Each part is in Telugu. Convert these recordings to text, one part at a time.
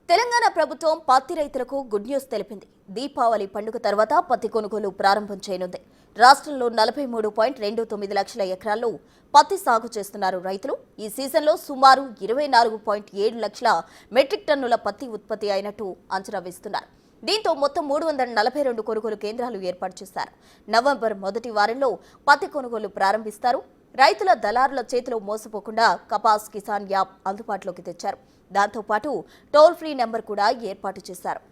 తెలంగాణ ప్రభుత్వం పత్తి రైతులకు గుడ్ న్యూస్ తెలిపింది. దీపావళి పండుగ తర్వాత పత్తి కొనుగోలు ప్రారంభం చేయనుంది. రాష్ట్రంలో 43.29 లక్షల ఎకరాల్లో పత్తి సాగు చేస్తున్నారు రైతులు. ఈ సీజన్లో సుమారు 24.7 లక్షల మెట్రిక్ టన్నుల పత్తి ఉత్పత్తి అయినట్టు అంచనా వేస్తున్నారు. దీంతో మొత్తం 342 కొనుగోలు కేంద్రాలు ఏర్పాటు చేశారు. నవంబర్ మొదటి వారంలో పత్తి కొనుగోలు ప్రారంభిస్తారు. రైతుల దళారుల చేతిలో మోసపోకుండా కపాస్ కిసాన్ యాప్ అందుబాటులోకి తెచ్చారు. దాంతో పాటు టోల్ ఫ్రీ నెంబర్ కూడా ఏర్పాటు చేశారు.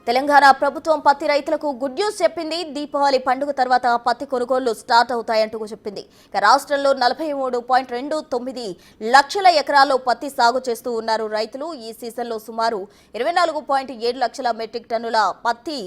తెలంగాణ ప్రభుత్వం పత్తి రైతులకు గుడ్ న్యూస్ చెప్పింది. దీపావళి పండుగ తర్వాత పత్తి కొనుగోళ్లు స్టార్ట్ అవుతాయంటూ చెప్పింది. రాష్ట్రంలో 43.29 లక్షల ఎకరాల్లో పత్తి సాగు చేస్తూ ఉన్నారు రైతులు. ఈ సీజన్లో సుమారు 24.7 లక్షల మెట్రిక్ టన్నుల పత్తి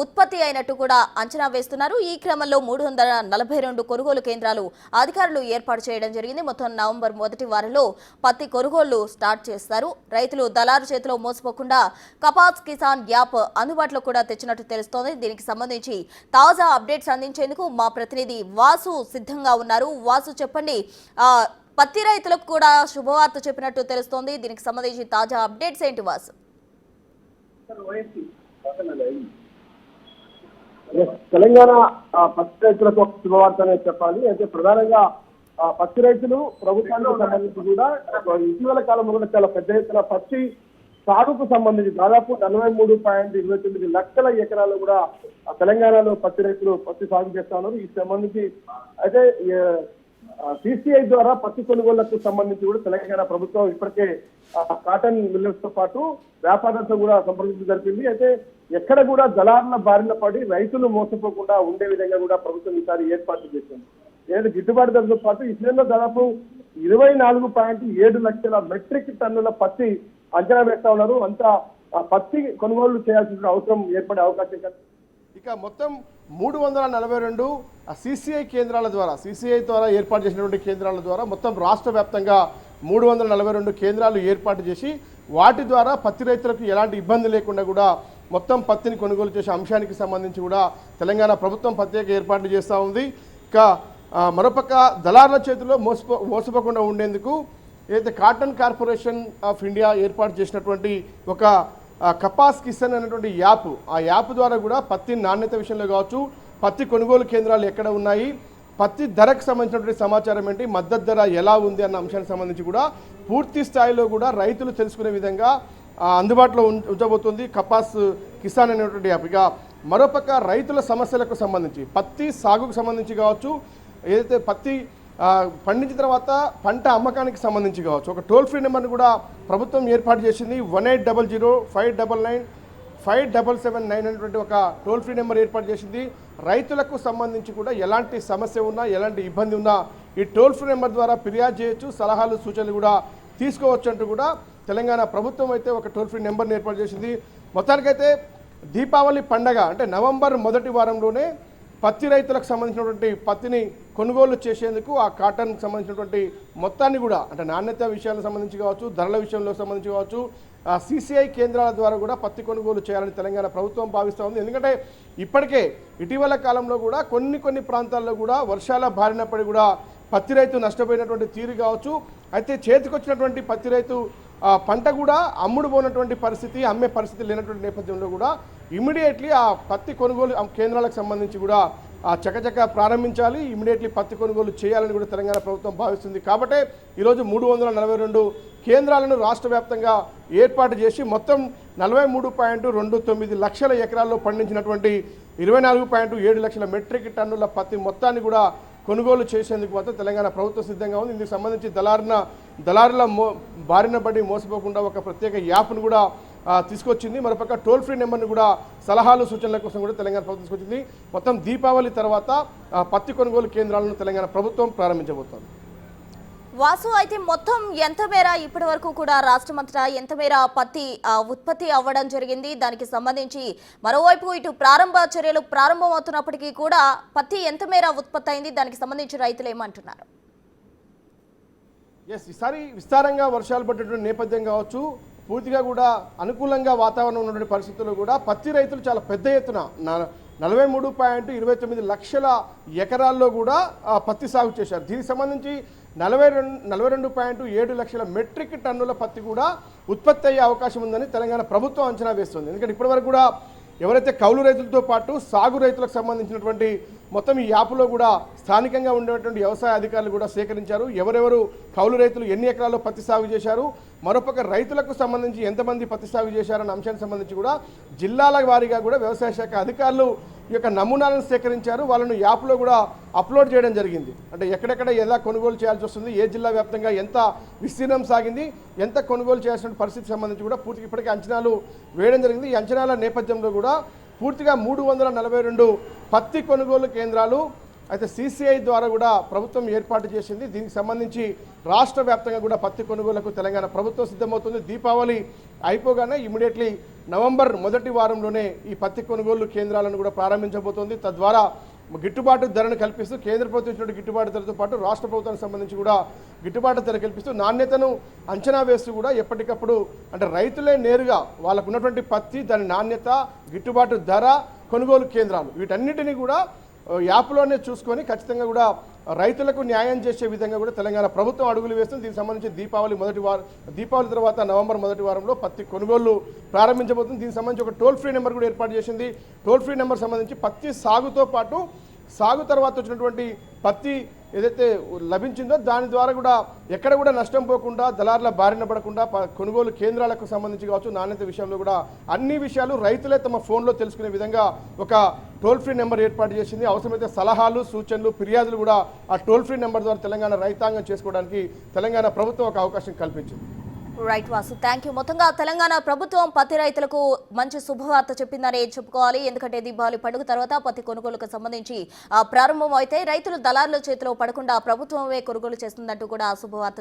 ఉత్పత్తి అయినట్టు కూడా అంచనా వేస్తున్నారు. ఈ క్రమంలో 342 కొనుగోలు కేంద్రాలు అధికారులు ఏర్పాటు చేయడం జరిగింది. మొత్తం నవంబర్ మొదటి వారంలో పత్తి కొనుగోళ్లు స్టార్ట్ చేస్తారు. రైతులు దళారు చేతిలో మోసపోకుండా కపాస్ కిసాన్ యాప్ అందుబాటులో కూడా తెచ్చినట్టు తెలుస్తోంది. దీనికి సంబంధించి తాజా అప్డేట్స్ అందించేందుకు మా ప్రతినిధి వాసు సిద్ధంగా ఉన్నారు. వాసు, చెప్పండి, పత్తి రైతులకు కూడా శుభవార్త చెప్పినట్టు తెలుస్తోంది. దీనికి సంబంధించి తాజా అప్డేట్స్ ఏంటి వాసు? తెలంగాణ పత్తి రైతులకు ఒక శుభవార్త అనేది చెప్పాలి. అయితే ప్రధానంగా పత్తి రైతులు ప్రభుత్వానికి సంబంధించి కూడా ఇటీవల కాలంలో కూడా చాలా పెద్ద ఎత్తున పత్తి సాగుకు సంబంధించి దాదాపు 43.29 లక్షల ఎకరాలు కూడా తెలంగాణలో పత్తి రైతులు పత్తి సాగు చేస్తా ఉన్నారు. ఈ సంబంధించి అయితే సిసిఐ ద్వారా పత్తి కొనుగోళ్లకు సంబంధించి కూడా తెలంగాణ ప్రభుత్వం ఇప్పటికే కాటన్ మిల్లర్స్ తో పాటు వ్యాపారులతో కూడా సంప్రదించడం జరిపింది. అయితే ఎక్కడ కూడా దళారుల బారిన పడి రైతులు మోసపోకుండా ఉండే విధంగా కూడా ప్రభుత్వం ఈసారి ఏర్పాటు చేసింది. ఏదైతే గిట్టుబాటు ధరతో పాటు ఈ సీజన్లో దాదాపు 24.7 లక్షల మెట్రిక్ టన్నుల పత్తి అంచనా వేస్తా ఉన్నారు. అంతా పత్తి కొనుగోలు చేయాల్సిన అవసరం ఏర్పడే అవకాశం కలదు. ఇక మొత్తం 342 సిసిఐ కేంద్రాల ద్వారా సిసిఐ ద్వారా ఏర్పాటు చేసినటువంటి కేంద్రాల ద్వారా మొత్తం రాష్ట్ర వ్యాప్తంగా 342 కేంద్రాలు ఏర్పాటు చేసి వాటి ద్వారా పత్తి రైతులకు ఎలాంటి ఇబ్బంది లేకుండా కూడా మొత్తం పత్తిని కొనుగోలు చేసే అంశానికి సంబంధించి కూడా తెలంగాణ ప్రభుత్వం ప్రత్యేక ఏర్పాట్లు చేస్తూ ఉంది. ఇక మరోపక్క దళారుల చేతిలో మోసపోకుండా ఉండేందుకు ఏదైతే కాటన్ కార్పొరేషన్ ఆఫ్ ఇండియా ఏర్పాటు చేసినటువంటి ఒక కపాస్ కిసాన్ అనేటువంటి యాప్, ఆ యాప్ ద్వారా కూడా పత్తి నాణ్యత విషయంలో కావచ్చు, పత్తి కొనుగోలు కేంద్రాలు ఎక్కడ ఉన్నాయి, పత్తి ధరకు సంబంధించినటువంటి సమాచారం ఏంటి, మద్దతు ధర ఎలా ఉంది అన్న అంశానికి సంబంధించి కూడా పూర్తి స్థాయిలో కూడా రైతులు తెలుసుకునే విధంగా అందుబాటులో ఉంచబోతుంది కపాస్ కిసాన్ అనేటువంటి యాప్. ఇక మరోపక్క రైతుల సమస్యలకు సంబంధించి పత్తి సాగుకు సంబంధించి కావచ్చు, ఏదైతే పత్తి పండించిన తర్వాత పంట అమ్మకానికి సంబంధించి కావచ్చు ఒక టోల్ ఫ్రీ నెంబర్ని కూడా ప్రభుత్వం ఏర్పాటు చేసింది. 1800-599-5779 అనేటువంటి ఒక టోల్ ఫ్రీ నెంబర్ ఏర్పాటు చేసింది. రైతులకు సంబంధించి కూడా ఎలాంటి సమస్య ఉన్నా ఎలాంటి ఇబ్బంది ఉన్నా ఈ టోల్ ఫ్రీ నెంబర్ ద్వారా ఫిర్యాదు చేయొచ్చు, సలహాలు సూచనలు కూడా తీసుకోవచ్చు అంటూ కూడా తెలంగాణ ప్రభుత్వం అయితే ఒక టోల్ ఫ్రీ నెంబర్ని ఏర్పాటు చేసింది. మొత్తానికైతే దీపావళి పండగ అంటే నవంబర్ మొదటి వారంలోనే పత్తి రైతులకు సంబంధించినటువంటి పత్తిని కొనుగోలు చేసేందుకు ఆ కాటన్కి సంబంధించినటువంటి మొత్తాన్ని కూడా అంటే నాణ్యత విషయాలకు సంబంధించి కావచ్చు, ధరల విషయంలో సంబంధించి కావచ్చు, సిసిఐ కేంద్రాల ద్వారా కూడా పత్తి కొనుగోలు చేయాలని తెలంగాణ ప్రభుత్వం భావిస్తూ ఉంది. ఎందుకంటే ఇప్పటికే ఇటీవల కాలంలో కూడా కొన్ని ప్రాంతాల్లో కూడా వర్షాల బారిన పడి కూడా పత్తి రైతు నష్టపోయినటువంటి తీరు కావచ్చు. అయితే చేతికొచ్చినటువంటి పత్తి రైతు పంట కూడా అమ్ముడు పోయినటువంటి పరిస్థితి, అమ్మే పరిస్థితి లేనటువంటి నేపథ్యంలో కూడా ఇమీడియట్లీ ఆ పత్తి కొనుగోలు కేంద్రాలకు సంబంధించి కూడా చకచక ప్రారంభించాలి, ఇమీడియట్లీ పత్తి కొనుగోలు చేయాలని కూడా తెలంగాణ ప్రభుత్వం భావిస్తుంది. కాబట్టి ఈరోజు 342 కేంద్రాలను రాష్ట్ర వ్యాప్తంగా ఏర్పాటు చేసి మొత్తం 43.29 లక్షల ఎకరాల్లో పండించినటువంటి 24.7 లక్షల మెట్రిక్ టన్నుల పత్తి మొత్తాన్ని కూడా కొనుగోలు చేసేందుకు మాత్రం తెలంగాణ ప్రభుత్వం సిద్ధంగా ఉంది. ఇందుకు సంబంధించి దళారుల బారిన పడి మోసపోకుండా ఒక ప్రత్యేక యాప్ను కూడా తీసుకొచ్చింది. మరోపక్క టోల్ ఫ్రీ నెంబర్ని కూడా సలహాలు సూచనల కోసం కూడా తెలంగాణ ప్రభుత్వం తీసుకొచ్చింది. మొత్తం దీపావళి తర్వాత పత్తి కొనుగోలు కేంద్రాలను తెలంగాణ ప్రభుత్వం ప్రారంభించబోతోంది. వాసు, అయితే మొత్తం ఎంత మేర ఇప్పటి వరకు కూడా రాష్ట్రమంతటా ఎంత మేర పత్తి ఉత్పత్తి అవ్వడం జరిగింది? దానికి సంబంధించి మరోవైపు ఇటు ప్రారంభ చర్యలు ప్రారంభమవుతున్నప్పటికీ కూడా పత్తి ఎంత మేర ఉత్పత్తి అయింది? దానికి సంబంధించి రైతులు ఏమంటున్నారు? ఈసారి విస్తారంగా వర్షాలు పడ్డటువంటి నేపథ్యం కావచ్చు, పూర్తిగా కూడా అనుకూలంగా వాతావరణం ఉన్నటువంటి పరిస్థితుల్లో కూడా పత్తి రైతులు చాలా పెద్ద ఎత్తున 43.29 లక్షల ఎకరాల్లో కూడా పత్తి సాగు చేశారు. దీనికి సంబంధించి 42.7 లక్షల మెట్రిక్ టన్నుల పత్తి కూడా ఉత్పత్తి అయ్యే అవకాశం ఉందని తెలంగాణ ప్రభుత్వం అంచనా వేస్తుంది. ఎందుకంటే ఇప్పటివరకు కూడా ఎవరైతే కౌలు రైతులతో పాటు సాగు రైతులకు సంబంధించినటువంటి మొత్తం ఈ యాప్లో కూడా స్థానికంగా ఉండేటువంటి వ్యవసాయ అధికారులు కూడా సేకరించారు. ఎవరెవరు కౌలు రైతులు ఎన్ని ఎకరాల్లో పత్తి సాగు చేశారు, మరొక రైతులకు సంబంధించి ఎంతమంది పత్తి సాగు చేశారన్న అంశానికి సంబంధించి కూడా జిల్లాల వారీగా కూడా వ్యవసాయ శాఖ అధికారులు ఈ యొక్క నమూనాలను సేకరించారు. వాళ్ళను యాప్లో కూడా అప్లోడ్ చేయడం జరిగింది. అంటే ఎక్కడెక్కడ ఎలా కొనుగోలు చేయాల్సి వస్తుంది, ఏ జిల్లా వ్యాప్తంగా ఎంత విస్తీర్ణం సాగింది, ఎంత కొనుగోలు చేయాల్సిన పరిస్థితికి సంబంధించి కూడా పూర్తిగా ఇప్పటికే అంచనాలు వేయడం జరిగింది. ఈ అంచనాల నేపథ్యంలో కూడా పూర్తిగా 342 పత్తి కొనుగోలు కేంద్రాలు అయితే CCI ద్వారా కూడా ప్రభుత్వం ఏర్పాటు చేసింది. దీనికి సంబంధించి రాష్ట్ర వ్యాప్తంగా కూడా పత్తి కొనుగోలుకు తెలంగాణ ప్రభుత్వం సిద్ధమవుతుంది. దీపావళి అయిపోగానే ఇమీడియట్లీ నవంబర్ మొదటి వారంలోనే ఈ పత్తి కొనుగోలు కేంద్రాలను కూడా ప్రారంభించబోతోంది. తద్వారా గిట్టుబాటు ధరను కల్పిస్తూ కేంద్ర ప్రభుత్వం ఇచ్చిన గిట్టుబాటు ధరతో పాటు రాష్ట్ర ప్రభుత్వానికి సంబంధించి కూడా గిట్టుబాటు ధర కల్పిస్తూ నాణ్యతను అంచనా వేస్తూ కూడా ఎప్పటికప్పుడు అంటే రైతులే నేరుగా వాళ్ళకు ఉన్నటువంటి పత్తి, దాని నాణ్యత, గిట్టుబాటు ధర, కొనుగోలు కేంద్రాలు వీటన్నిటినీ కూడా యాప్లోనే చూసుకొని ఖచ్చితంగా కూడా రైతులకు న్యాయం చేసే విధంగా కూడా తెలంగాణ ప్రభుత్వం అడుగులు వేస్తుంది. దీనికి సంబంధించి దీపావళి తర్వాత నవంబర్ మొదటి వారంలో పత్తి కొనుగోలు ప్రారంభించబోతుంది. దీనికి సంబంధించి ఒక టోల్ ఫ్రీ నెంబర్ కూడా ఏర్పాటు చేసింది. టోల్ ఫ్రీ నెంబర్ సంబంధించి పత్తి సాగుతో పాటు సాగు తర్వాత వచ్చినటువంటి పత్తి ఏదైతే లభించిందో దాని ద్వారా కూడా ఎక్కడ కూడా నష్టం పోకుండా, దళారుల బారిన పడకుండా కొనుగోలు కేంద్రాలకు సంబంధించి కావచ్చు, నాణ్యత విషయంలో కూడా అన్ని విషయాలు రైతులే తమ ఫోన్లో తెలుసుకునే విధంగా ఒక టోల్ ఫ్రీ నెంబర్ ఏర్పాటు చేసింది. అవసరమైతే సలహాలు, సూచనలు, ఫిర్యాదులు కూడా ఆ టోల్ ఫ్రీ నెంబర్ ద్వారా తెలంగాణ రైతాంగం చేసుకోవడానికి తెలంగాణ ప్రభుత్వం ఒక అవకాశం కల్పించింది. Right Vasu, thank you. మొత్తంగా తెలంగాణ ప్రభుత్వం పత్తి రైతులకు మంచి శుభవార్త చెప్పిందని చెప్పుకోవాలి. ఎందుకంటే దీపావళి పండుగ తర్వాత పత్తి కొనుగోలుకు సంబంధించి ప్రారంభం అయితే రైతులు దళారుల చేతిలో పడకుండా ప్రభుత్వమే కొనుగోలు చేస్తుందంటూ కూడా శుభవార్త